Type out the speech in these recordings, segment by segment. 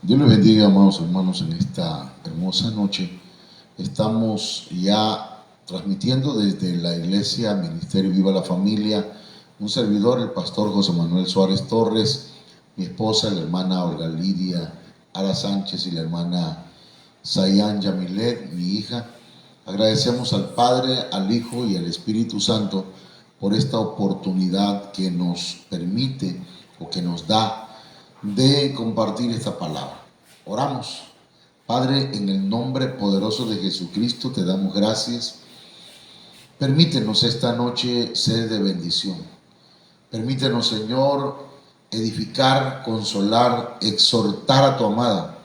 Dios les bendiga, amados hermanos, en esta hermosa noche. Estamos ya transmitiendo desde la iglesia Ministerio Viva la Familia, un servidor, el pastor José Manuel Suárez Torres, mi esposa, la hermana Olga Lidia Ara Sánchez y la hermana Sayan Yamilet, mi hija. Agradecemos al Padre, al Hijo y al Espíritu Santo por esta oportunidad que nos permite o que nos da de compartir esta palabra. Oramos. Padre, en el nombre poderoso de Jesucristo te damos gracias. Permítenos esta noche ser de bendición. Permítenos, Señor, edificar, consolar, exhortar a tu amada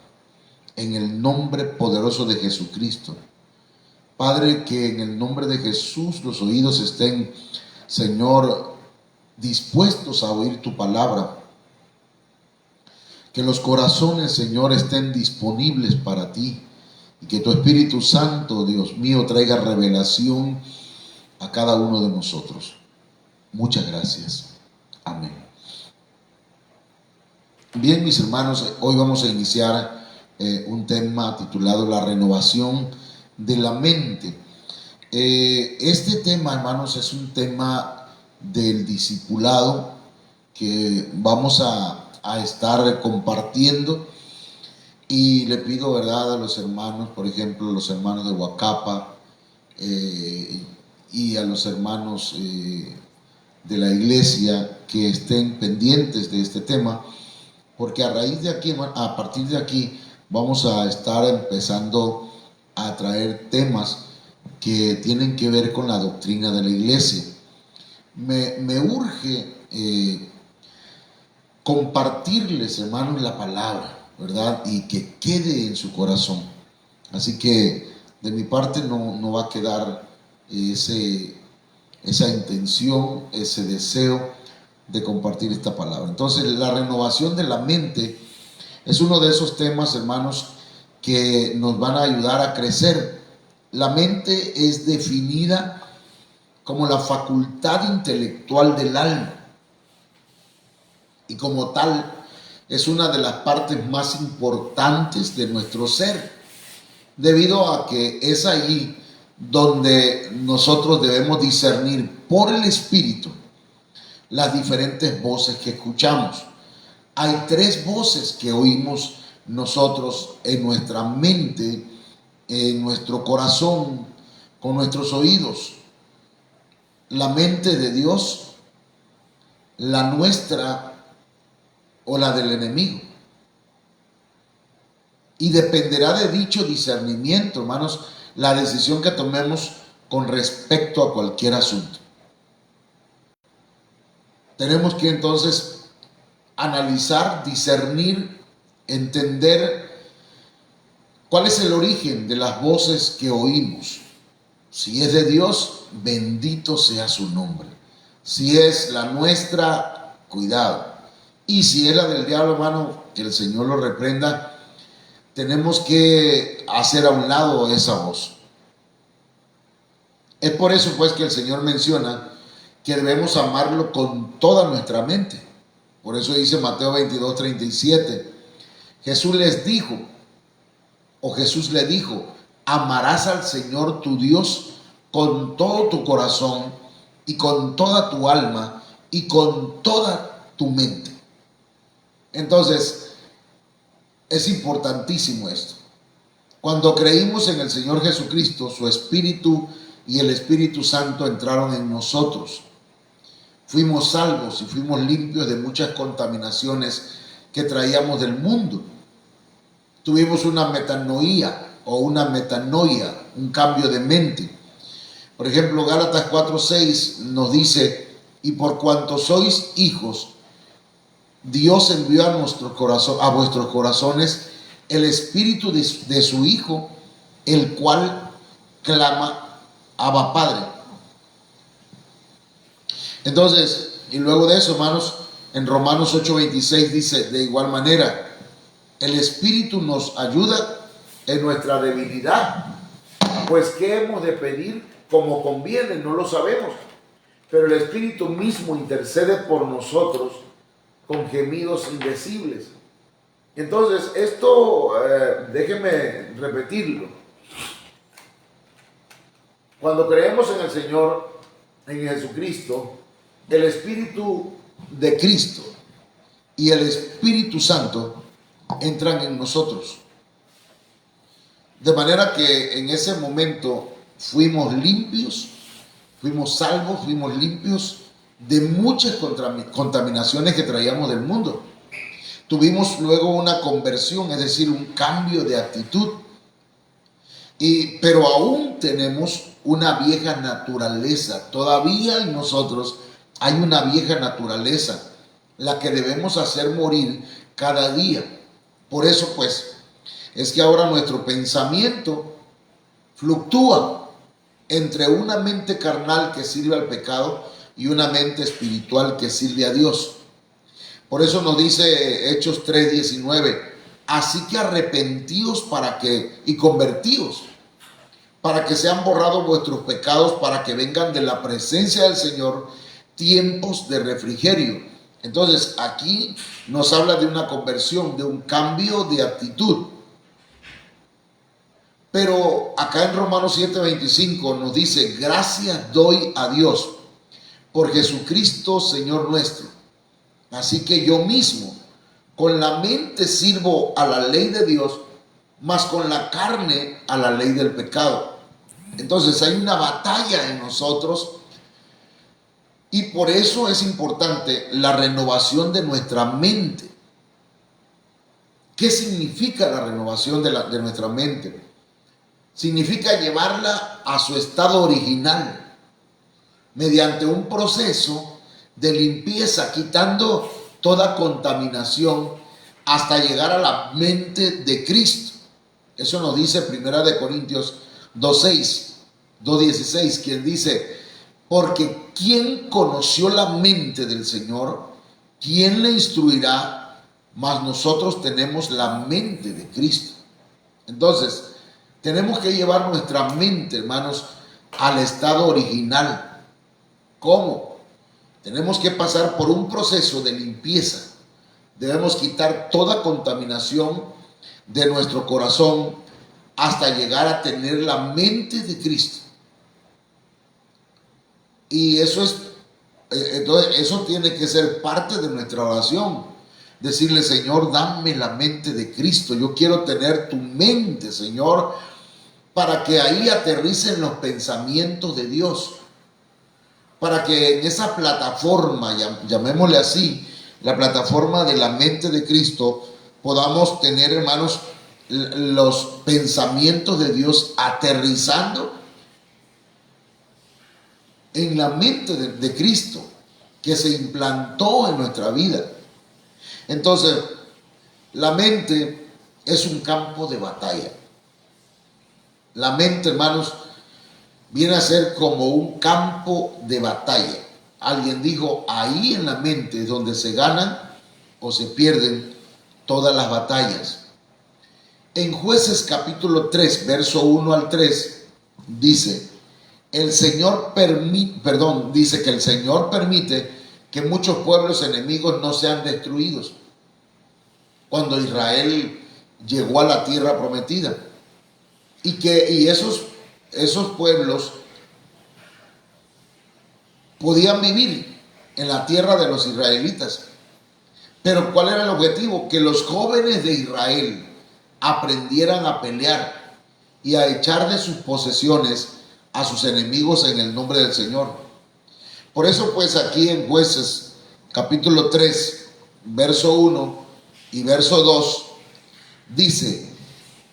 en el nombre poderoso de Jesucristo. Padre, que en el nombre de Jesús los oídos estén, Señor, dispuestos a oír tu palabra. Que los corazones, Señor, estén disponibles para ti y que tu Espíritu Santo, Dios mío, traiga revelación a cada uno de nosotros. Muchas gracias. Amén. Bien, mis hermanos, hoy vamos a iniciar un tema titulado La renovación de la mente. Este tema, hermanos, es un tema del discipulado que vamos a estar compartiendo, y le pido, verdad, a los hermanos, por ejemplo, los hermanos de Huacapa y a los hermanos de la iglesia, que estén pendientes de este tema, porque a raíz de aquí, a partir de aquí, vamos a estar empezando a traer temas que tienen que ver con la doctrina de la iglesia. Me urge compartirles, hermanos, la palabra, ¿verdad? Y que quede en su corazón. Así que de mi parte no va a quedar esa intención, ese deseo de compartir esta palabra. Entonces, la renovación de la mente es uno de esos temas, hermanos, que nos van a ayudar a crecer. La mente es definida como la facultad intelectual del alma, y como tal es una de las partes más importantes de nuestro ser, debido a que es allí donde nosotros debemos discernir por el Espíritu las diferentes voces que escuchamos. Hay tres voces que oímos nosotros en nuestra mente, en nuestro corazón, con nuestros oídos: la mente de Dios, la nuestra o la del enemigo. Y dependerá de dicho discernimiento, hermanos, la decisión que tomemos con respecto a cualquier asunto. Tenemos que entonces analizar, discernir, entender cuál es el origen de las voces que oímos. Si es de Dios, bendito sea su nombre. Si es la nuestra, cuidado. Y si es la del diablo, hermano, que el Señor lo reprenda. Tenemos que hacer a un lado esa voz. Es por eso, pues, que el Señor menciona que debemos amarlo con toda nuestra mente. Por eso dice Mateo 22:37. Jesús les dijo, o Jesús le dijo: amarás al Señor tu Dios con todo tu corazón y con toda tu alma y con toda tu mente. Entonces, es importantísimo esto. Cuando creímos en el Señor Jesucristo, su Espíritu y el Espíritu Santo entraron en nosotros. Fuimos salvos y fuimos limpios de muchas contaminaciones que traíamos del mundo. Tuvimos una metanoia o una metanoia, un cambio de mente. Por ejemplo, Gálatas 4:6 nos dice: y por cuanto sois hijos, Dios envió a nuestro corazón, a vuestros corazones, el espíritu de su Hijo, el cual clama: Abba, Padre. Entonces, y luego de eso, hermanos, en Romanos 8:26 dice: de igual manera, el Espíritu nos ayuda en nuestra debilidad, pues ¿qué hemos de pedir como conviene? No lo sabemos, pero el Espíritu mismo intercede por nosotros con gemidos indecibles. Entonces, esto, déjenme repetirlo. Cuando creemos en el Señor, en Jesucristo, el Espíritu de Cristo y el Espíritu Santo entran en nosotros. De manera que en ese momento fuimos limpios, fuimos salvos, fuimos limpios de muchas contaminaciones que traíamos del mundo. Tuvimos luego una conversión, es decir, un cambio de actitud. Pero aún tenemos una vieja naturaleza. Todavía en nosotros hay una vieja naturaleza, la que debemos hacer morir cada día. Por eso, pues, es que ahora nuestro pensamiento fluctúa entre una mente carnal que sirve al pecado y una mente espiritual que sirve a Dios. Por eso nos dice Hechos 3:19: así que arrepentíos y convertíos, para que sean borrados vuestros pecados, para que vengan de la presencia del Señor tiempos de refrigerio. Entonces aquí nos habla de una conversión, de un cambio de actitud. Pero acá en Romanos 7:25 nos dice: gracias doy a Dios por Jesucristo Señor nuestro. Así que yo mismo con la mente sirvo a la ley de Dios, mas con la carne a la ley del pecado. Entonces hay una batalla en nosotros, y por eso es importante la renovación de nuestra mente. ¿Qué significa la renovación de nuestra mente? Significa llevarla a su estado original mediante un proceso de limpieza, quitando toda contaminación hasta llegar a la mente de Cristo. Eso nos dice 1 Corintios 2:16, quien dice: porque ¿quién conoció la mente del Señor? ¿Quién le instruirá? Mas nosotros tenemos la mente de Cristo. Entonces, tenemos que llevar nuestra mente, hermanos, al estado original. ¿Cómo? Tenemos que pasar por un proceso de limpieza. Debemos quitar toda contaminación de nuestro corazón hasta llegar a tener la mente de Cristo. Y entonces eso tiene que ser parte de nuestra oración. Decirle: Señor, dame la mente de Cristo. Yo quiero tener tu mente, Señor, para que ahí aterricen los pensamientos de Dios. Para que en esa plataforma, llamémosle así, la plataforma de la mente de Cristo, podamos tener, hermanos, los pensamientos de Dios aterrizando en la mente de Cristo, que se implantó en nuestra vida. Entonces, la mente es un campo de batalla. La mente, hermanos, viene a ser como un campo de batalla. Alguien dijo: ahí en la mente es donde se ganan o se pierden todas las batallas. En Jueces capítulo 3, verso 1 al 3, dice: dice que el Señor permite que muchos pueblos enemigos no sean destruidos cuando Israel llegó a la tierra prometida. Y esos pueblos podían vivir en la tierra de los israelitas. Pero ¿cuál era el objetivo? Que los jóvenes de Israel aprendieran a pelear y a echar de sus posesiones a sus enemigos en el nombre del Señor. Por eso, pues, aquí en Jueces capítulo 3, verso 1 y verso 2, dice: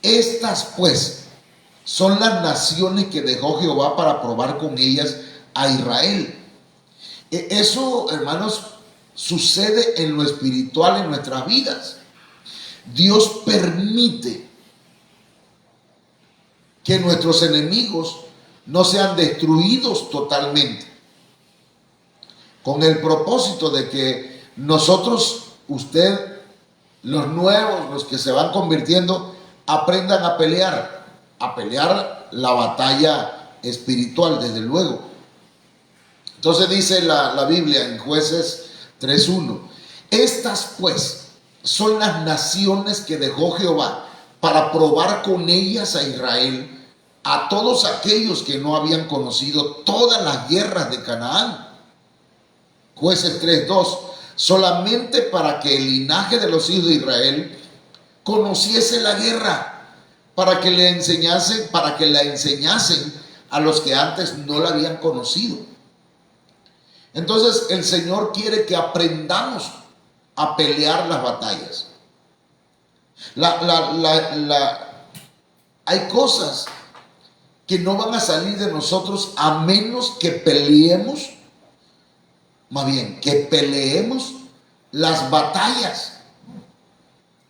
estas, pues, son las naciones que dejó Jehová para probar con ellas a Israel. Eso, hermanos, sucede en lo espiritual en nuestras vidas. Dios permite que nuestros enemigos no sean destruidos totalmente, con el propósito de que nosotros, usted, los nuevos, los que se van convirtiendo, aprendan a pelear la batalla espiritual, desde luego. Entonces dice la Biblia en Jueces 3:1: estas pues son las naciones que dejó Jehová para probar con ellas a Israel, a todos aquellos que no habían conocido todas las guerras de Canaán. Jueces 3:2: solamente para que el linaje de los hijos de Israel conociese la guerra, para que la enseñasen a los que antes no la habían conocido. Entonces el Señor quiere que aprendamos a pelear las batallas. Hay cosas que no van a salir de nosotros a menos que peleemos, más bien que peleemos las batallas.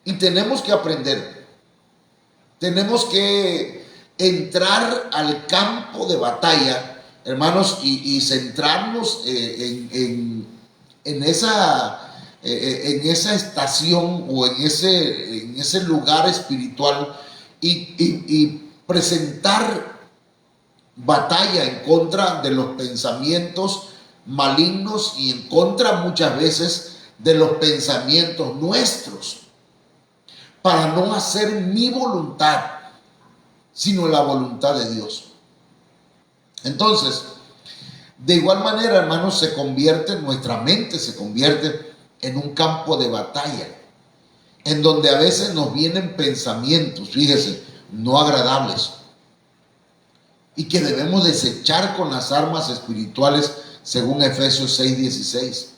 Y tenemos que aprender, tenemos que entrar al campo de batalla, hermanos, y centrarnos en esa estación o en ese lugar espiritual y presentar batalla en contra de los pensamientos malignos y en contra muchas veces de los pensamientos nuestros, para no hacer mi voluntad, sino la voluntad de Dios. Entonces, de igual manera, hermanos, nuestra mente se convierte en un campo de batalla, en donde a veces nos vienen pensamientos, fíjese, no agradables, y que debemos desechar con las armas espirituales, según Efesios 6:16.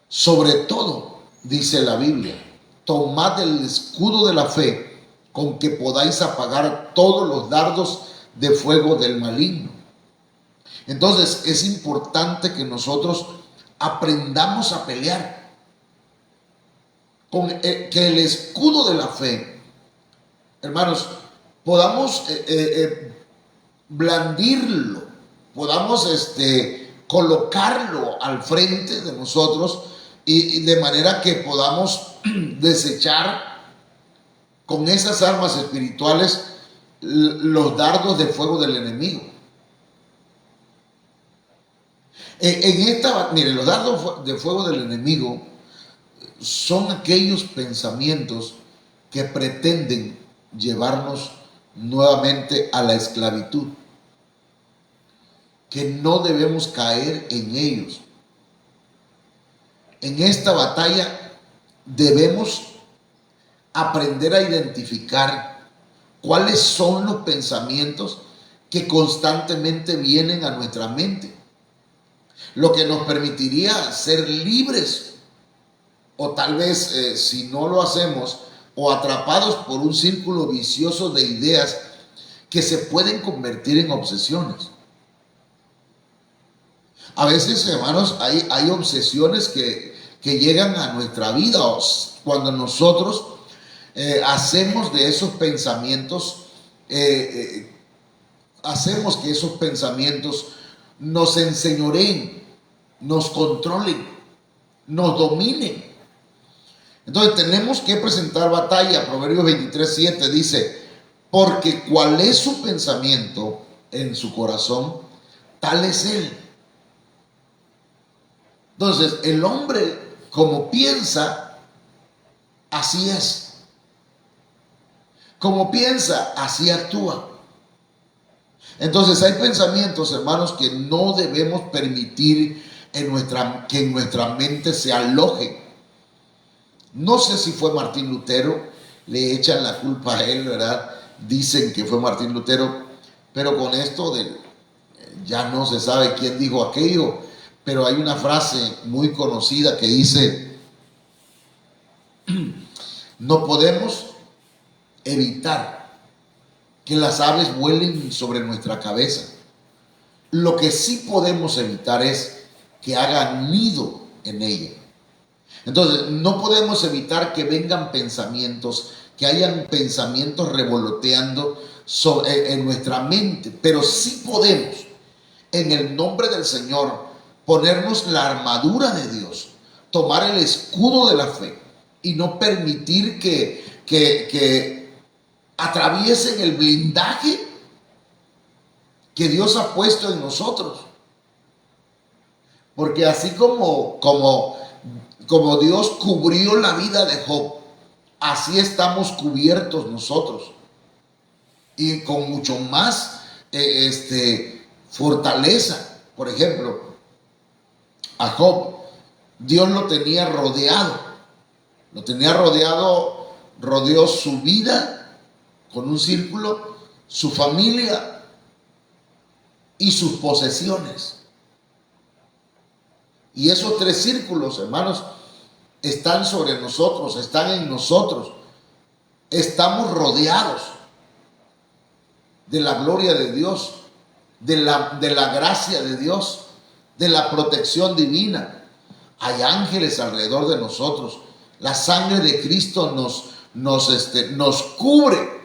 Sobre todo, dice la Biblia, tomad el escudo de la fe, con que podáis apagar todos los dardos de fuego del maligno. Entonces es importante que nosotros aprendamos a pelear con que el escudo de la fe, hermanos, podamos blandirlo, podamos colocarlo al frente de nosotros, y de manera que podamos desechar con esas armas espirituales los dardos de fuego del enemigo. Mire, los dardos de fuego del enemigo son aquellos pensamientos que pretenden llevarnos nuevamente a la esclavitud, que no debemos caer en ellos. En esta batalla debemos aprender a identificar cuáles son los pensamientos que constantemente vienen a nuestra mente, lo que nos permitiría ser libres, o tal vez si no lo hacemos, o atrapados por un círculo vicioso de ideas que se pueden convertir en obsesiones. A veces, hermanos, hay obsesiones que llegan a nuestra vida cuando nosotros hacemos de esos pensamientos, hacemos que esos pensamientos nos enseñoreen, nos controlen, nos dominen. Entonces tenemos que presentar batalla. Proverbios 23:7 dice: porque cuál es su pensamiento en su corazón, tal es él. Entonces el hombre, como piensa, así es. Como piensa, así actúa. Entonces hay pensamientos, hermanos, que no debemos permitir que en nuestra mente se alojen. No sé si fue Martín Lutero, le echan la culpa a él, ¿verdad? Dicen que fue Martín Lutero, pero con esto ya no se sabe quién dijo aquello, pero hay una frase muy conocida que dice: no podemos evitar que las aves vuelen sobre nuestra cabeza. Lo que sí podemos evitar es que hagan nido en ella. Entonces, no podemos evitar que vengan pensamientos, que hayan pensamientos revoloteando en nuestra mente, pero sí podemos, en el nombre del Señor, ponernos la armadura de Dios, tomar el escudo de la fe y no permitir que atraviesen el blindaje que Dios ha puesto en nosotros. Porque así como Dios cubrió la vida de Job, así estamos cubiertos nosotros. Y con mucho más fortaleza. Por ejemplo, a Job, Dios lo tenía rodeado. Lo tenía rodeado, rodeó su vida con un círculo, su familia y sus posesiones. Y esos tres círculos, hermanos, están sobre nosotros, están en nosotros. Estamos rodeados de la gloria de Dios, de la gracia de Dios, de la protección divina. Hay ángeles alrededor de nosotros. La sangre de Cristo nos cubre.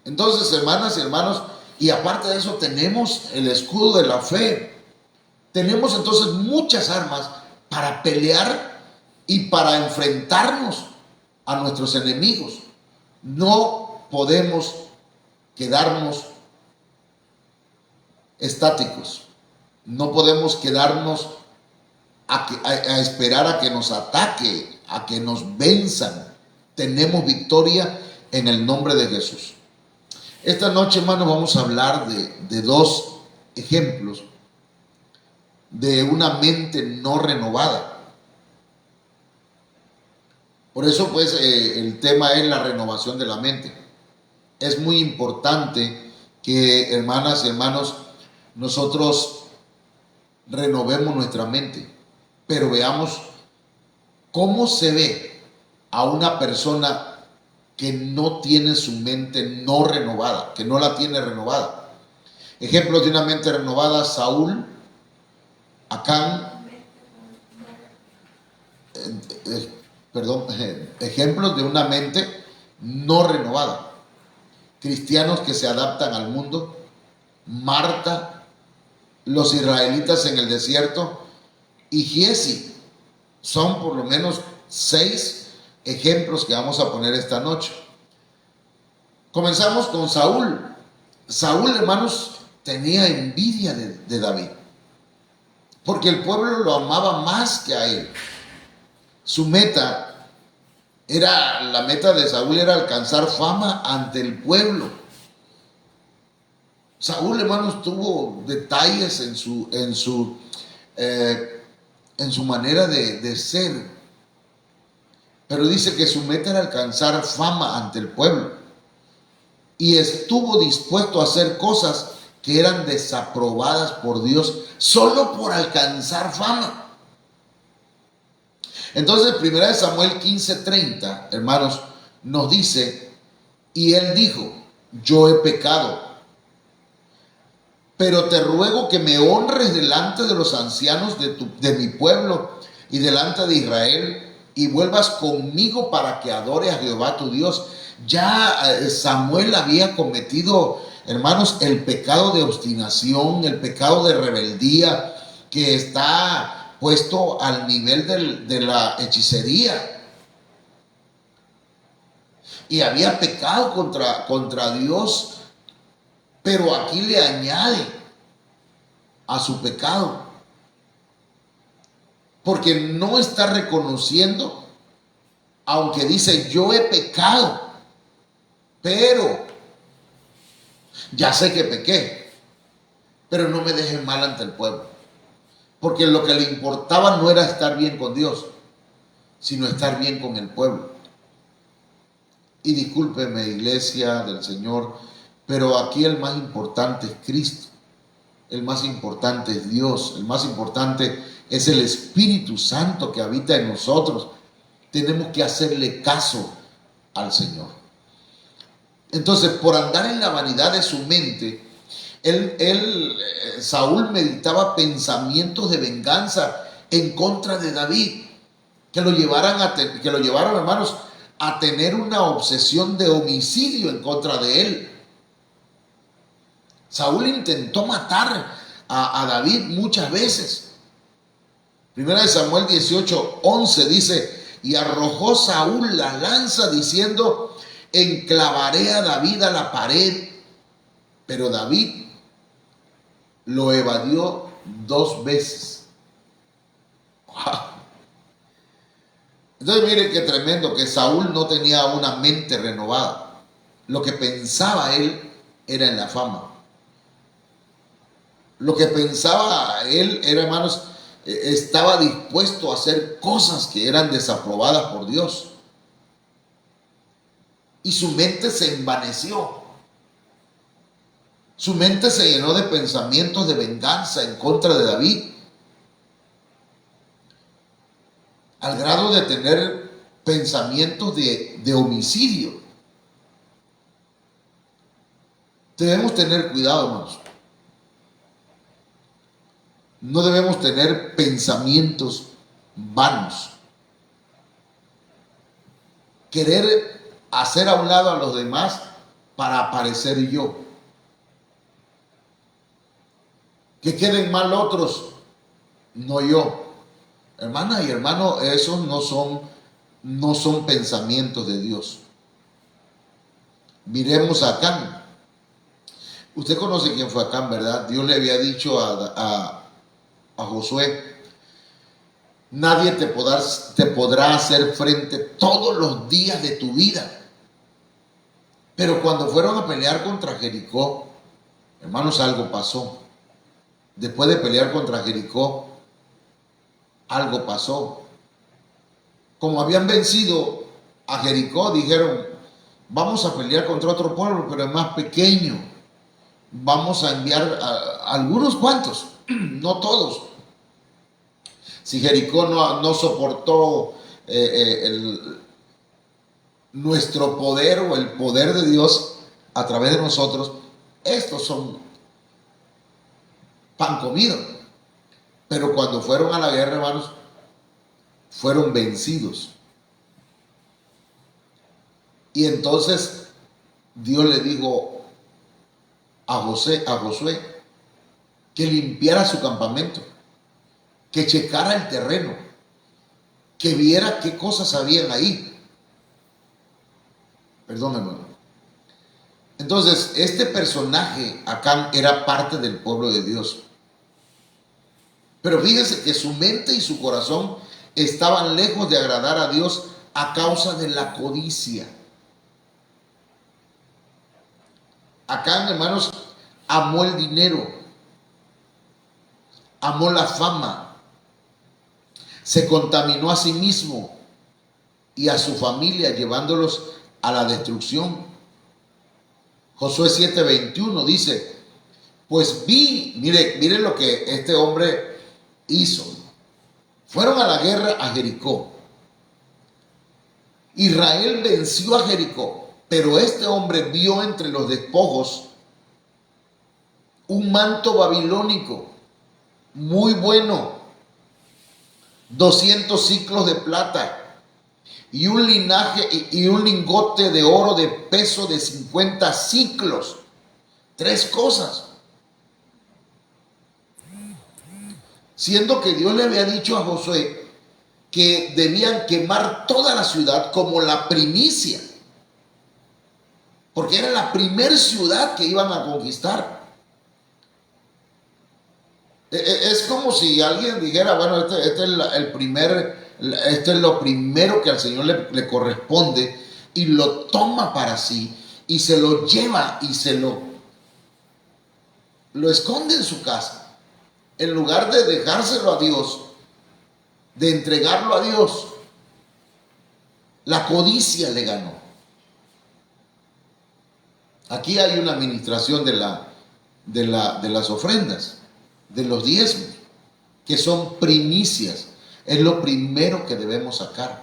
Entonces, hermanas y hermanos, y aparte de eso tenemos el escudo de la fe. Tenemos entonces muchas armas para pelear y para enfrentarnos a nuestros enemigos. No podemos quedarnos estáticos. No podemos quedarnos a esperar a que nos ataque, a que nos venzan. Tenemos victoria en el nombre de Jesús. Esta noche, hermanos, vamos a hablar de dos ejemplos de una mente no renovada. Por eso, pues, el tema es la renovación de la mente. Es muy importante que, hermanas y hermanos, nosotros renovemos nuestra mente, pero veamos cómo se ve a una persona que no tiene su mente no renovada, que no la tiene renovada. Ejemplos de una mente renovada: Saúl, Acán, ejemplos de una mente no renovada. Cristianos que se adaptan al mundo, Marta, los israelitas en el desierto y Giezi. Son por lo menos 6 ejemplos que vamos a poner esta noche. Comenzamos con Saúl. Saúl, hermanos, tenía envidia de David, porque el pueblo lo amaba más que a él. La meta de Saúl era alcanzar fama ante el pueblo. Saúl, hermanos, tuvo detalles en su manera de ser, pero dice que su meta era alcanzar fama ante el pueblo y estuvo dispuesto a hacer cosas que eran desaprobadas por Dios solo por alcanzar fama. Entonces, 1 Samuel 15:30, hermanos, nos dice: y él dijo, yo he pecado, pero te ruego que me honres delante de los ancianos de mi pueblo y delante de Israel, y vuelvas conmigo para que adore a Jehová tu Dios. Ya Samuel había cometido, hermanos, el pecado de obstinación, el pecado de rebeldía, que está puesto al nivel de la hechicería. Y había pecado contra Dios, pero aquí le añade a su pecado, porque no está reconociendo, aunque dice yo he pecado, pero ya sé que pequé, pero no me dejen mal ante el pueblo. Porque lo que le importaba no era estar bien con Dios, sino estar bien con el pueblo. Y discúlpeme, iglesia del Señor, pero aquí el más importante es Cristo. El más importante es Dios. El más importante es el Espíritu Santo que habita en nosotros. Tenemos que hacerle caso al Señor. Entonces, por andar en la vanidad de su mente, Saúl meditaba pensamientos de venganza en contra de David, que lo llevaron, hermanos, a tener una obsesión de homicidio en contra de él. Saúl intentó matar a David muchas veces. Primera de Samuel 18:11 dice: y arrojó Saúl la lanza diciendo: enclavaré a David a la pared. Pero David lo evadió 2 veces. ¡Wow! Entonces miren qué tremendo, que Saúl no tenía una mente renovada. Lo que pensaba él era en la fama. Lo que pensaba él era, hermanos, estaba dispuesto a hacer cosas que eran desaprobadas por Dios. Y su mente se envaneció. Su mente se llenó de pensamientos de venganza en contra de David, al grado de tener pensamientos de homicidio. Debemos tener cuidado, hermanos. No debemos tener pensamientos vanos. Querer hacer a un lado a los demás para aparecer yo. Que queden mal otros, no yo. Hermana y hermano, esos no son pensamientos de Dios. Miremos a Acán. Usted conoce quién fue Acán, ¿verdad? Dios le había dicho a Josué: nadie te podrá hacer frente todos los días de tu vida. Pero cuando fueron a pelear contra Jericó, hermanos, algo pasó. Después de pelear contra Jericó, algo pasó. Como habían vencido a Jericó, dijeron: vamos a pelear contra otro pueblo, pero es más pequeño. Vamos a enviar a algunos cuantos, no todos. Si Jericó no soportó nuestro poder o el poder de Dios a través de nosotros, estos son pan comido. Pero cuando fueron a la guerra, hermanos, fueron vencidos. Y entonces Dios le dijo a Josué que limpiara su campamento, que checara el terreno, que viera qué cosas habían ahí. Perdón, hermano. Entonces, este personaje, Acán, era parte del pueblo de Dios. Pero fíjese que su mente y su corazón estaban lejos de agradar a Dios a causa de la codicia. Acán, hermanos, amó el dinero, amó la fama, se contaminó a sí mismo y a su familia, llevándolos a la destrucción. Josué 7:21 dice: pues mire lo que este hombre hizo. Fueron a la guerra a Jericó. Israel venció a Jericó, pero este hombre vio entre los despojos un manto babilónico muy bueno, 200 siclos de plata y un lingote de oro de peso de 50 siclos. 3 cosas. Siendo que Dios le había dicho a Josué que debían quemar toda la ciudad como la primicia, porque era la primer ciudad que iban a conquistar. Es como si alguien dijera: bueno, esto es lo primero que al Señor le corresponde, y lo toma para sí y se lo lleva y lo esconde en su casa, en lugar de dejárselo a Dios, de entregarlo a Dios. La codicia le ganó. Aquí hay una administración de las ofrendas, de los diezmos, que son primicias. Es lo primero que debemos sacar.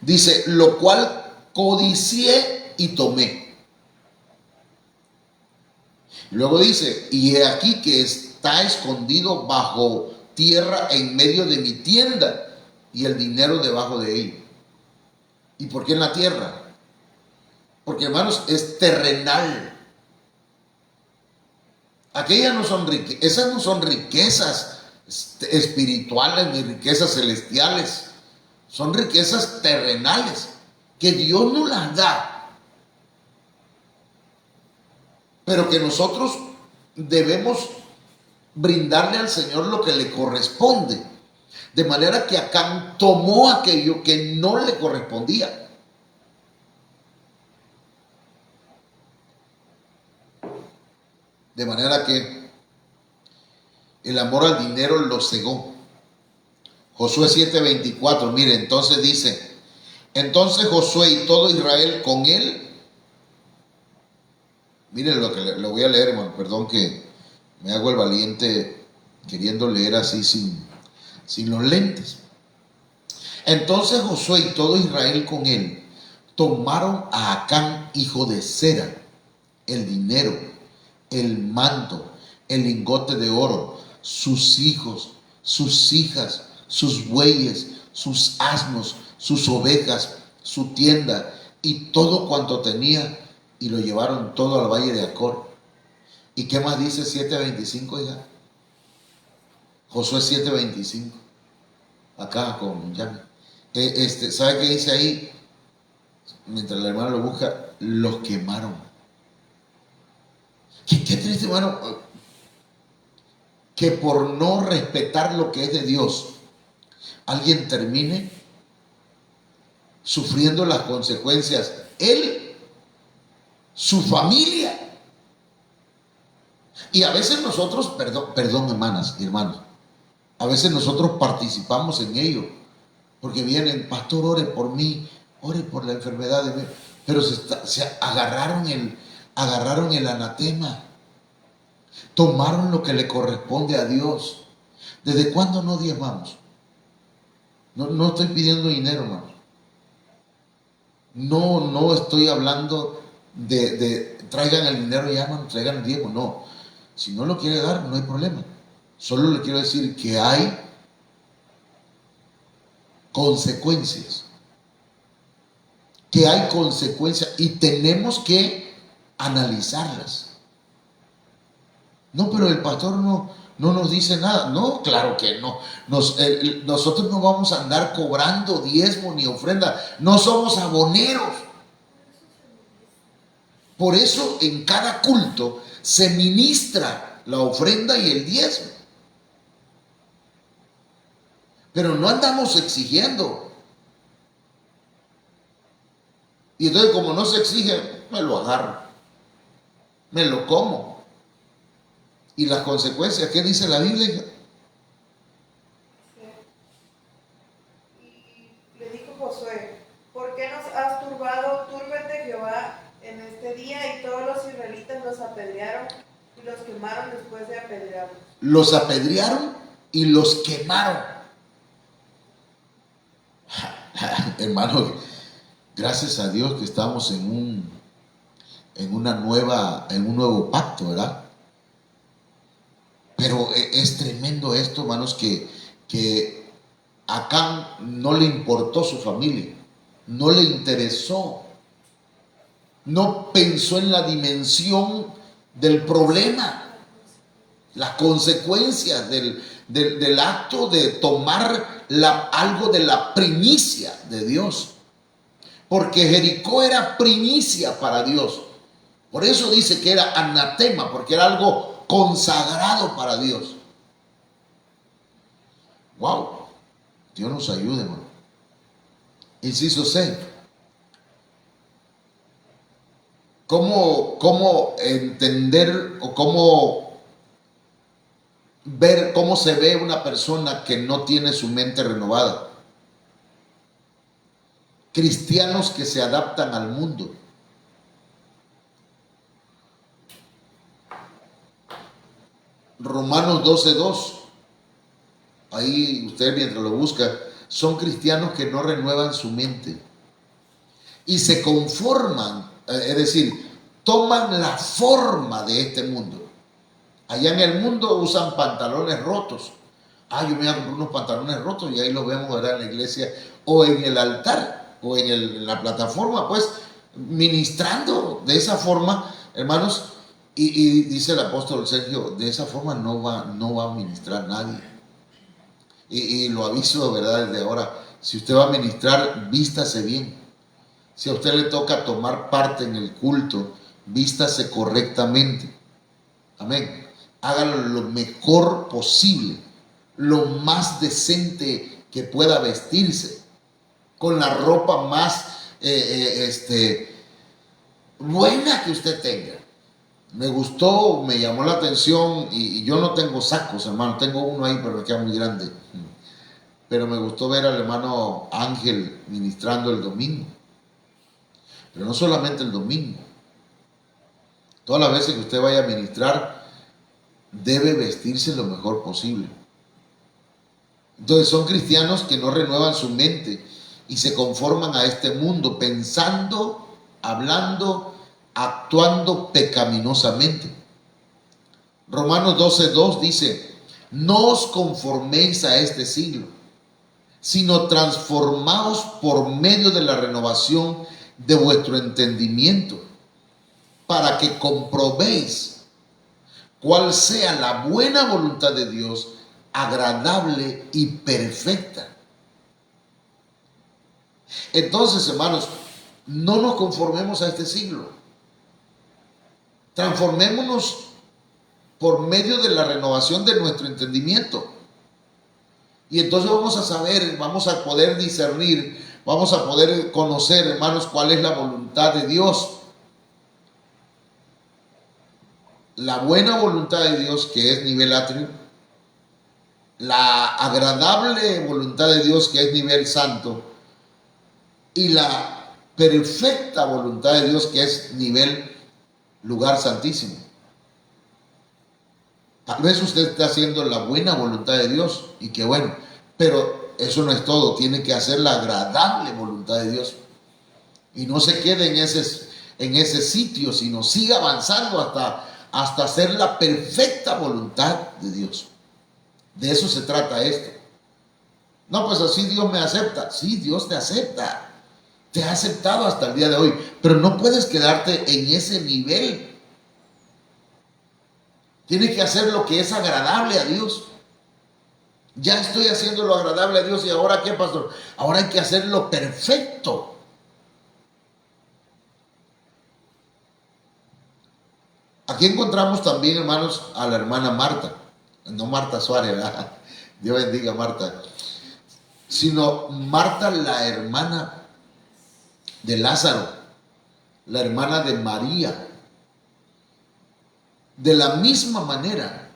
Dice: lo cual codicié y tomé. Luego dice: y he aquí que está escondido bajo tierra en medio de mi tienda y el dinero debajo de ella. ¿Y por qué en la tierra? Porque, hermanos, es terrenal. Aquellas no son riquezas, esas no son riquezas espirituales ni riquezas celestiales. Son riquezas terrenales que Dios nos las da, pero que nosotros debemos brindarle al Señor lo que le corresponde. De manera que Acán tomó aquello que no le correspondía. De manera que el amor al dinero lo cegó. Josué 7:24, mire, entonces dice, entonces Josué y todo Israel con él, miren lo que le voy a leer, hermano, perdón que me hago el valiente queriendo leer así sin los lentes. Entonces Josué y todo Israel con él tomaron a Acán, hijo de Zera, el dinero, el manto, el lingote de oro, sus hijos, sus hijas, sus bueyes, sus asnos, sus ovejas, su tienda y todo cuanto tenía, y lo llevaron todo al valle de Acor. ¿Y qué más dice 7:25, hija? Josué 7:25. Acá con Yami. ¿Sabe qué dice ahí? Mientras la hermana lo busca, los quemaron. Qué triste, hermano, que por no respetar lo que es de Dios, alguien termine sufriendo las consecuencias. Él, su familia. Y a veces nosotros, perdón hermanas y hermanos, a veces nosotros participamos en ello, porque vienen, pastor, ore por mí, ore por la enfermedad de mí, pero se agarraron el anatema, tomaron lo que le corresponde a Dios. ¿Desde cuándo no diezmamos? No estoy pidiendo dinero, hermano. No estoy hablando de traigan el dinero y hermano, traigan el diezmo, no. Si no lo quiere dar, no hay problema. Solo le quiero decir que hay consecuencias. Que hay consecuencias y tenemos que analizarlas. No, pero el pastor no nos dice nada. No, claro que no. Nosotros no vamos a andar cobrando diezmo ni ofrenda. No somos aboneros. Por eso en cada culto se ministra la ofrenda y el diezmo. Pero no andamos exigiendo. Y entonces como no se exige, me lo agarro. Me lo como. ¿Y las consecuencias? ¿Qué dice la Biblia? Sí. Y le dijo Josué, ¿por qué nos has turbado? Túrbete Jehová en este día. Y todos los israelitas los apedrearon y los quemaron después de apedrearlos. Los apedrearon y los quemaron. Hermano, gracias a Dios que estamos en un nuevo pacto, ¿verdad? Pero es tremendo esto, hermanos, que a Acán no le importó su familia, no le interesó, no pensó en la dimensión del problema, las consecuencias del acto de tomar algo de la primicia de Dios. Porque Jericó era primicia para Dios. Por eso dice que era anatema, porque era algo consagrado para Dios. Wow, Dios nos ayude, hermano. Inciso C. ¿Cómo entender o cómo ver cómo se ve una persona que no tiene su mente renovada? Cristianos que se adaptan al mundo. Romanos 12:2. Ahí usted mientras lo busca, son cristianos que no renuevan su mente y se conforman, es decir, toman la forma de este mundo. Allá en el mundo usan pantalones rotos, yo me voy a comprar unos pantalones rotos y ahí los vemos, ¿verdad?, en la iglesia o en el altar o en la plataforma, pues ministrando de esa forma, hermanos. Y dice el apóstol Sergio, de esa forma no va a ministrar nadie. Y lo aviso, ¿verdad?, desde ahora. Si usted va a ministrar, vístase bien. Si a usted le toca tomar parte en el culto, vístase correctamente. Amén. Hágalo lo mejor posible, lo más decente que pueda vestirse, con la ropa más buena que usted tenga. Me gustó, me llamó la atención, y yo no tengo sacos, hermano, tengo uno ahí, pero me queda muy grande. Pero me gustó ver al hermano Ángel ministrando el domingo. Pero no solamente el domingo. Todas las veces que usted vaya a ministrar, debe vestirse lo mejor posible. Entonces son cristianos que no renuevan su mente y se conforman a este mundo, pensando, hablando, actuando pecaminosamente. Romanos 12:2 dice: no os conforméis a este siglo, sino transformaos por medio de la renovación de vuestro entendimiento, para que comprobéis cuál sea la buena voluntad de Dios, agradable y perfecta. Entonces, hermanos, no nos conformemos a este siglo. Transformémonos por medio de la renovación de nuestro entendimiento. Y entonces vamos a saber, vamos a poder discernir, vamos a poder conocer, hermanos, cuál es la voluntad de Dios. La buena voluntad de Dios, que es nivel atrio, la agradable voluntad de Dios, que es nivel santo, y la perfecta voluntad de Dios, que es nivel lugar santísimo. Tal vez usted está haciendo la buena voluntad de Dios, y qué bueno, pero eso no es todo, tiene que hacer la agradable voluntad de Dios. Y no se quede en ese sitio, sino siga avanzando hasta hacer la perfecta voluntad de Dios. De eso se trata esto. No, pues así Dios me acepta. Sí, Dios te acepta. Te ha aceptado hasta el día de hoy, pero no puedes quedarte en ese nivel. Tienes que hacer lo que es agradable a Dios. Ya estoy haciendo lo agradable a Dios, y ahora ¿qué, pastor? Ahora hay que hacer lo perfecto. Aquí encontramos también, hermanos, a la hermana Marta. No Marta Suárez, ¿verdad? Dios bendiga a Marta. Sino Marta, la hermana de Lázaro, la hermana de María. De la misma manera,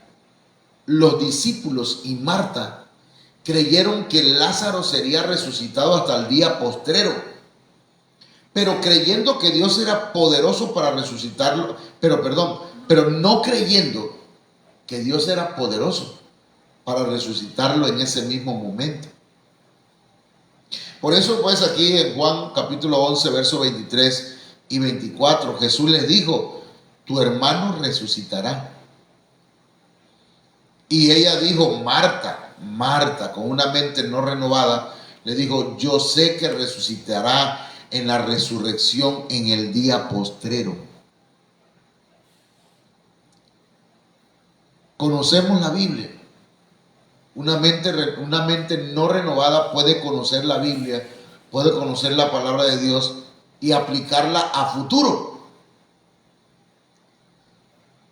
los discípulos y Marta creyeron que Lázaro sería resucitado hasta el día postrero, pero creyendo que Dios era poderoso para resucitarlo, pero no creyendo que Dios era poderoso para resucitarlo en ese mismo momento. Por eso, pues, aquí en Juan capítulo 11, versos 23 y 24, Jesús les dijo: tu hermano resucitará. Y ella dijo: Marta, Marta, con una mente no renovada, le dijo: yo sé que resucitará en la resurrección en el día postrero. Conocemos la Biblia. Una mente no renovada puede conocer la Biblia, puede conocer la palabra de Dios y aplicarla a futuro.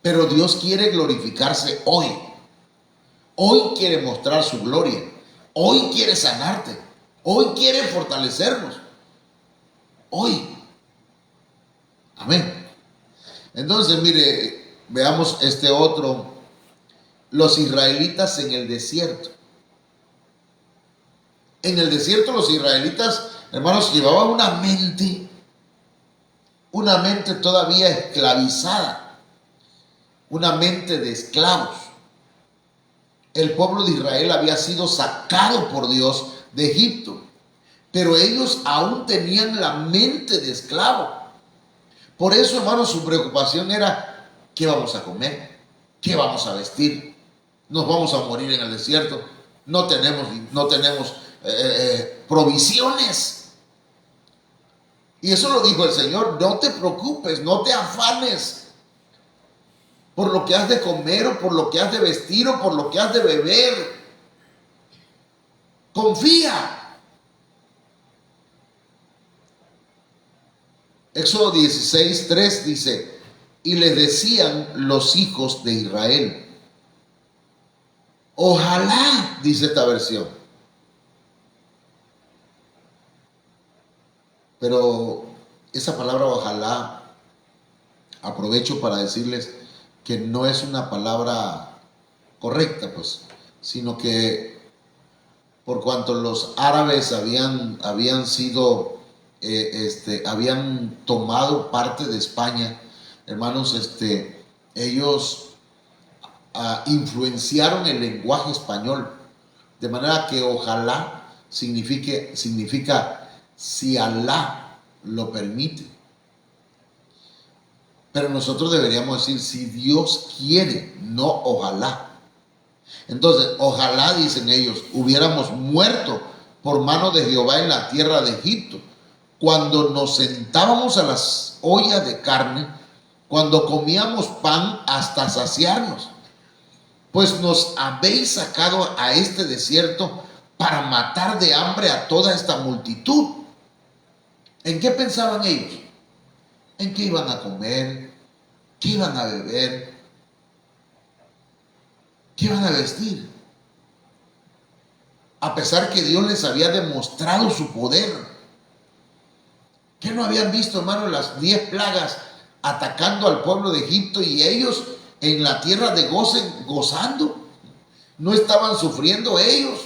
Pero Dios quiere glorificarse hoy. Hoy quiere mostrar su gloria. Hoy quiere sanarte. Hoy quiere fortalecernos. Hoy. Amén. Entonces, mire, veamos este otro. Los israelitas en el desierto. En el desierto los israelitas, hermanos, llevaban una mente todavía esclavizada, una mente de esclavos. El pueblo de Israel había sido sacado por Dios de Egipto, pero ellos aún tenían la mente de esclavo. Por eso, hermanos, su preocupación era: ¿qué vamos a comer? ¿Qué vamos a vestir? ¿Nos vamos a morir en el desierto? no tenemos provisiones. Y eso lo dijo el Señor: no te preocupes, no te afanes por lo que has de comer, o por lo que has de vestir, o por lo que has de beber. Confía. Éxodo 16:3 dice: y les decían los hijos de Israel. Ojalá, dice esta versión. Pero esa palabra ojalá, aprovecho para decirles que no es una palabra correcta, pues, sino que por cuanto los árabes habían sido, habían tomado parte de España, hermanos, ellos influenciaron el lenguaje español, de manera que ojalá significa si Alá lo permite. Pero nosotros deberíamos decir si Dios quiere, no ojalá. Entonces, ojalá, dicen ellos, hubiéramos muerto por mano de Jehová en la tierra de Egipto, cuando nos sentábamos a las ollas de carne, cuando comíamos pan hasta saciarnos. Pues nos habéis sacado a este desierto para matar de hambre a toda esta multitud. ¿En qué pensaban ellos? En qué iban a comer, qué iban a beber, qué iban a vestir. A pesar que Dios les había demostrado su poder. ¿Qué no habían visto, hermano, las 10 plagas atacando al pueblo de Egipto y ellos en la tierra de Gosén gozando? ¿No estaban sufriendo ellos?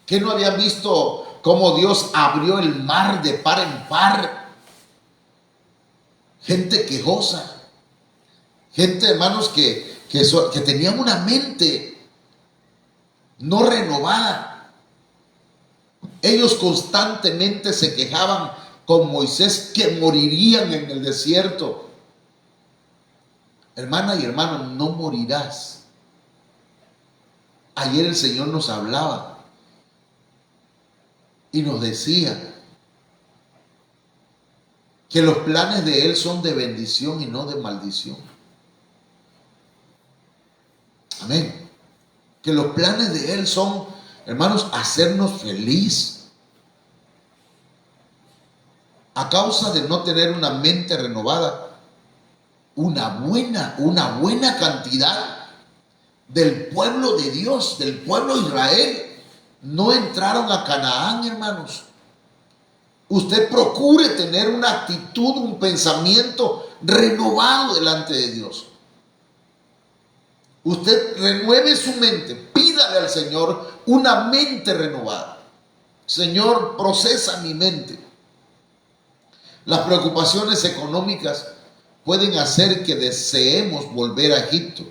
¿Qué no habían visto cómo Dios abrió el mar de par en par? Gente quejosa, gente, hermanos, que tenían una mente no renovada. Ellos constantemente se quejaban con Moisés que morirían en el desierto. Hermana y hermano, no morirás. Ayer el Señor nos hablaba y nos decía que los planes de Él son de bendición y no de maldición. Amén. Que los planes de Él son, hermanos, hacernos feliz. A causa de no tener una mente renovada, una buena cantidad del pueblo de Dios, del pueblo de Israel, no entraron a Canaán, hermanos. Usted procure tener una actitud, un pensamiento renovado delante de Dios. Usted renueve su mente, pídale al Señor una mente renovada. Señor, procesa mi mente. Las preocupaciones económicas pueden hacer que deseemos volver a Egipto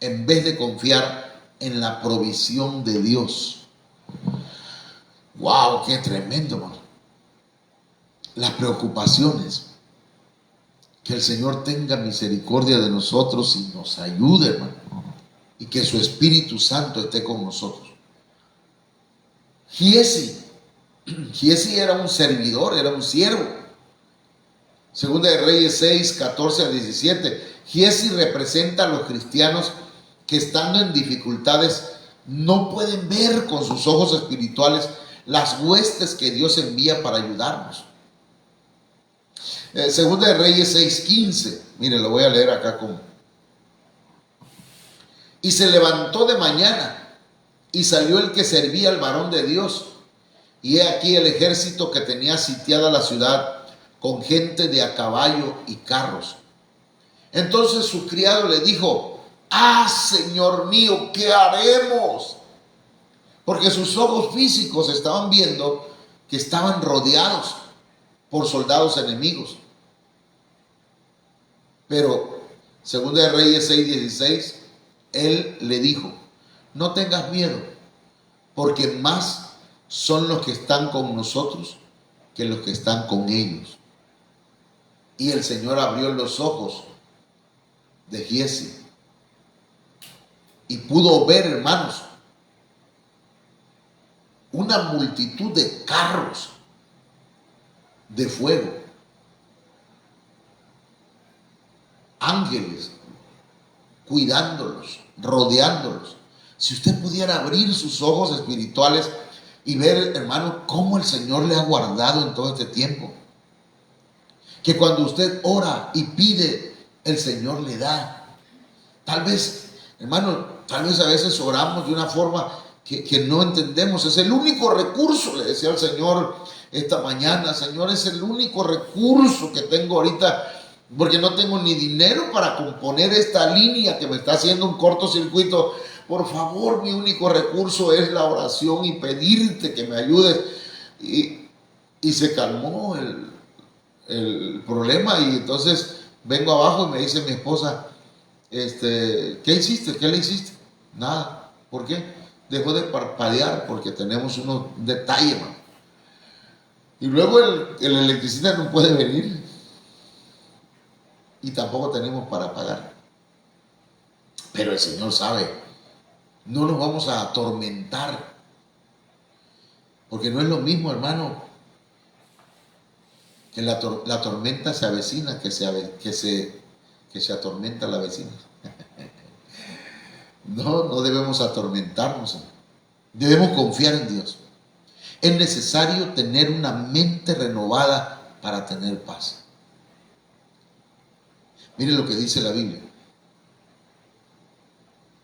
en vez de confiar en la provisión de Dios. ¡Wow! ¡Qué tremendo, hermano! Las preocupaciones. Que el Señor tenga misericordia de nosotros y nos ayude, hermano. Y que su Espíritu Santo esté con nosotros. Giesi era un servidor, era un siervo. Segunda de Reyes 6, 14 a 17. Giesi representa a los cristianos que estando en dificultades no pueden ver con sus ojos espirituales las huestes que Dios envía para ayudarnos. Segunda de Reyes 6:15. Mire, lo voy a leer acá con. Y se levantó de mañana y salió el que servía al varón de Dios. Y he aquí el ejército que tenía sitiada la ciudad con gente de a caballo y carros. Entonces su criado le dijo: Señor mío, ¿qué haremos? Porque sus ojos físicos estaban viendo que estaban rodeados por soldados enemigos. Pero, segunda de Reyes 6:16, él le dijo: no tengas miedo, porque más son los que están con nosotros que los que están con ellos. Y el Señor abrió los ojos de Giesi y pudo ver, hermanos, una multitud de carros de fuego, ángeles cuidándolos, rodeándolos. Si usted pudiera abrir sus ojos espirituales y ver, hermano, cómo el Señor le ha guardado en todo este tiempo. Que cuando usted ora y pide, el Señor le da. Tal vez, hermano, tal vez a veces oramos de una forma que no entendemos. Es el único recurso, le decía al Señor esta mañana. Señor, es el único recurso que tengo ahorita, porque no tengo ni dinero para componer esta línea que me está haciendo un cortocircuito. Por favor, mi único recurso es la oración y pedirte que me ayudes. Y se calmó el problema, y entonces vengo abajo y me dice mi esposa, ¿qué hiciste? ¿Qué le hiciste? Nada. ¿Por qué? Dejó de parpadear porque tenemos unos detalles, man. Y luego el electricista no puede venir y tampoco tenemos para pagar. Pero el Señor sabe, no nos vamos a atormentar, porque no es lo mismo, hermano, que la tormenta se avecina, que se atormenta la vecina. No debemos atormentarnos. Debemos confiar en Dios. Es necesario tener una mente renovada para tener paz. Mire lo que dice la Biblia.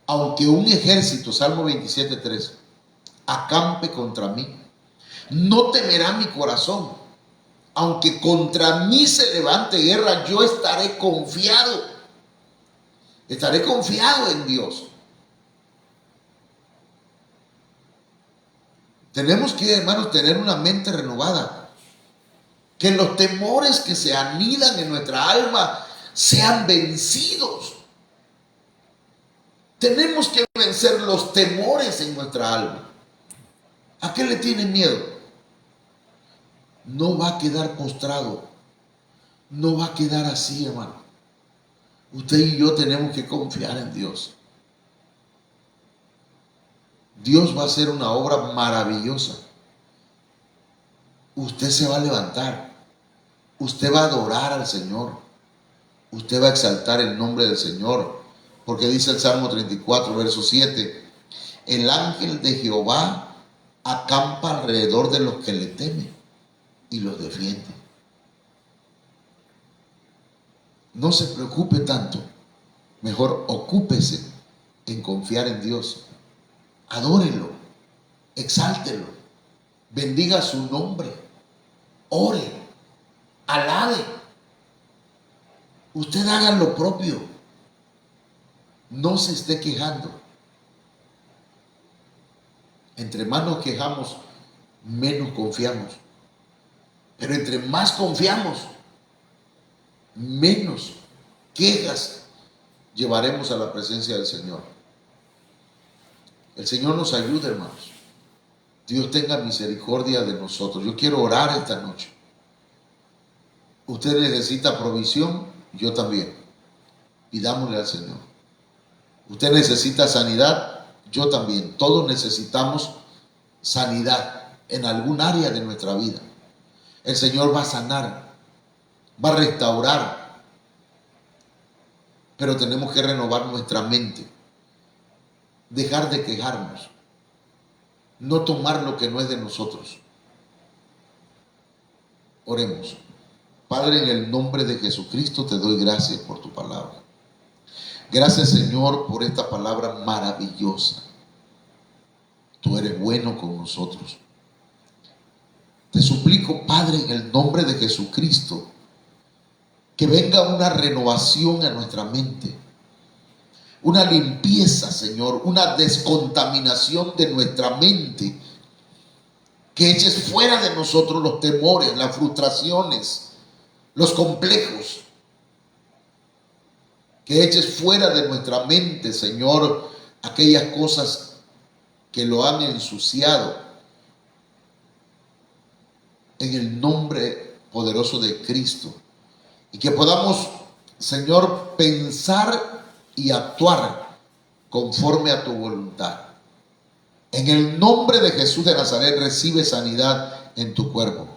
Aunque un ejército, Salmo 27:3, acampe contra mí, no temerá mi corazón. Aunque contra mí se levante guerra, yo estaré confiado. Estaré confiado en Dios. Tenemos que, hermanos, tener una mente renovada. Que los temores que se anidan en nuestra alma sean vencidos. Tenemos que vencer los temores en nuestra alma. ¿A qué le tienen miedo? No va a quedar postrado. No va a quedar así, hermano. Usted y yo tenemos que confiar en Dios. Dios va a hacer una obra maravillosa. Usted se va a levantar. Usted va a adorar al Señor. Usted va a exaltar el nombre del Señor. Porque dice el Salmo 34, verso 7. El ángel de Jehová acampa alrededor de los que le temen y los defiende. No se preocupe tanto. Mejor ocúpese en confiar en Dios. Adórelo, exáltelo, bendiga su nombre, ore, alabe. Usted haga lo propio. No se esté quejando. Entre más nos quejamos, menos confiamos. Pero entre más confiamos, menos quejas llevaremos a la presencia del Señor. El Señor nos ayude, hermanos. Dios tenga misericordia de nosotros. Yo quiero orar esta noche. Usted necesita provisión, yo también. Pidámosle al Señor. Usted necesita sanidad, yo también. Todos necesitamos sanidad en algún área de nuestra vida. El Señor va a sanar, va a restaurar, pero tenemos que renovar nuestra mente. Dejar de quejarnos, no tomar lo que no es de nosotros. Oremos. Padre, en el nombre de Jesucristo te doy gracias por tu palabra. Gracias, Señor, por esta palabra maravillosa. Tú eres bueno con nosotros. Te suplico, Padre, en el nombre de Jesucristo, que venga una renovación a nuestra mente. Una limpieza, Señor, una descontaminación de nuestra mente, que eches fuera de nosotros los temores, las frustraciones, los complejos, que eches fuera de nuestra mente, Señor, aquellas cosas que lo han ensuciado, en el nombre poderoso de Cristo, y que podamos, Señor, pensar y actuar conforme a tu voluntad. En el nombre de Jesús de Nazaret recibe sanidad en tu cuerpo.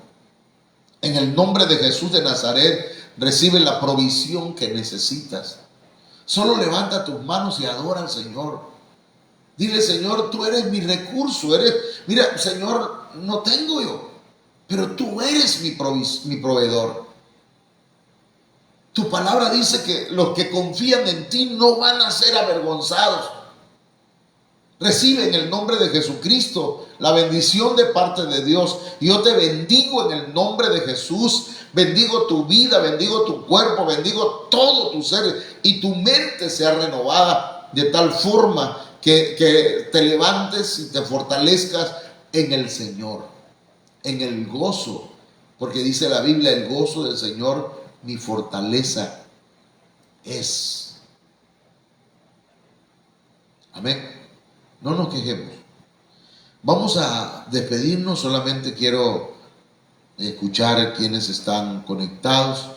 En el nombre de Jesús de Nazaret recibe la provisión que necesitas. Solo levanta tus manos y adora al Señor. Dile: Señor, tú eres mi recurso. Mira, Señor, no tengo yo, pero tú eres mi proveedor. Tu palabra dice que los que confían en ti no van a ser avergonzados. Recibe en el nombre de Jesucristo la bendición de parte de Dios. Yo te bendigo en el nombre de Jesús. Bendigo tu vida, bendigo tu cuerpo, bendigo todo tu ser, y tu mente sea renovada de tal forma que te levantes y te fortalezcas en el Señor, en el gozo, porque dice la Biblia: el gozo del Señor mi fortaleza es. Amén. No nos quejemos. Vamos a despedirnos. Solamente quiero escuchar quienes están conectados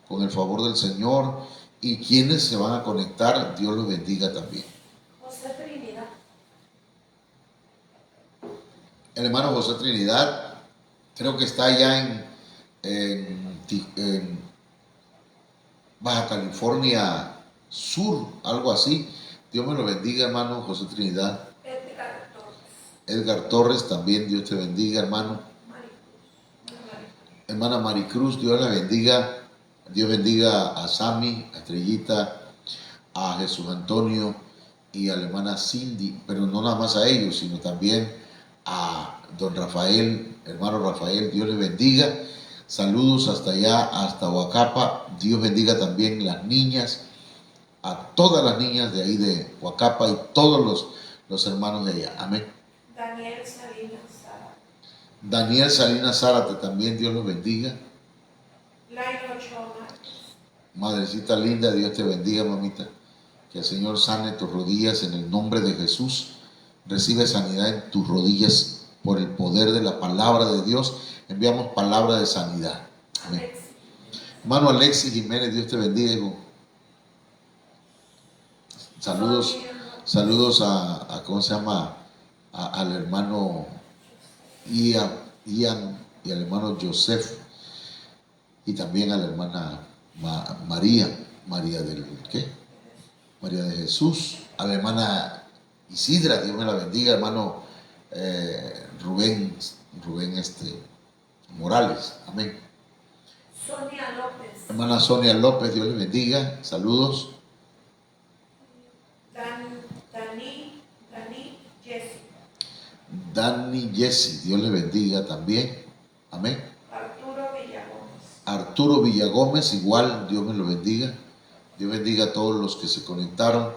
con el favor del Señor, y quienes se van a conectar, Dios los bendiga también. José Trinidad. El hermano José Trinidad, creo que está allá en Baja California Sur, algo así. Dios me lo bendiga, hermano José Trinidad. Edgar Torres también, Dios te bendiga, hermano. Hermana Maricruz, Dios la bendiga. Dios bendiga a Sami, a Estrellita, a Jesús Antonio y a la hermana Cindy, pero no nada más a ellos, sino también a don Rafael, hermano Rafael, Dios le bendiga. Saludos hasta allá, hasta Huacapa. Dios bendiga también las niñas, a todas las niñas de ahí de Huacapa y todos los hermanos de allá. Amén. Daniel Salinas Zárate. Daniel Salinas Zárate también, Dios los bendiga. Lairo Ochoa Márquez. Madrecita linda, Dios te bendiga, mamita. Que el Señor sane tus rodillas en el nombre de Jesús. Recibe sanidad en tus rodillas por el poder de la palabra de Dios. Enviamos palabra de sanidad. Amén. Hermano Alexis Jiménez, Dios te bendiga, hijo. Saludos a ¿cómo se llama? Al hermano Ian y al hermano Joseph, y también a la hermana María del ¿qué? María de Jesús, a la hermana Isidra, Dios me la bendiga, hermano Rubén Morales, amén. Sonia López. Hermana Sonia López, Dios le bendiga, saludos. Dani Jesse, Dios le bendiga también, amén. Arturo Villagómez, igual, Dios me lo bendiga. Dios bendiga a todos los que se conectaron,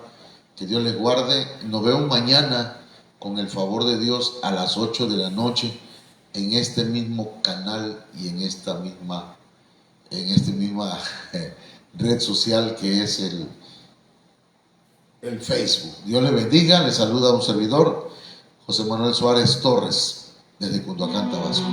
que Dios les guarde. Nos vemos mañana con el favor de Dios a las 8 de la noche en este mismo canal y en esta misma red social que es el Facebook. Dios les bendiga. Les saluda un servidor, José Manuel Suárez Torres, desde Cunduacán, Tabasco.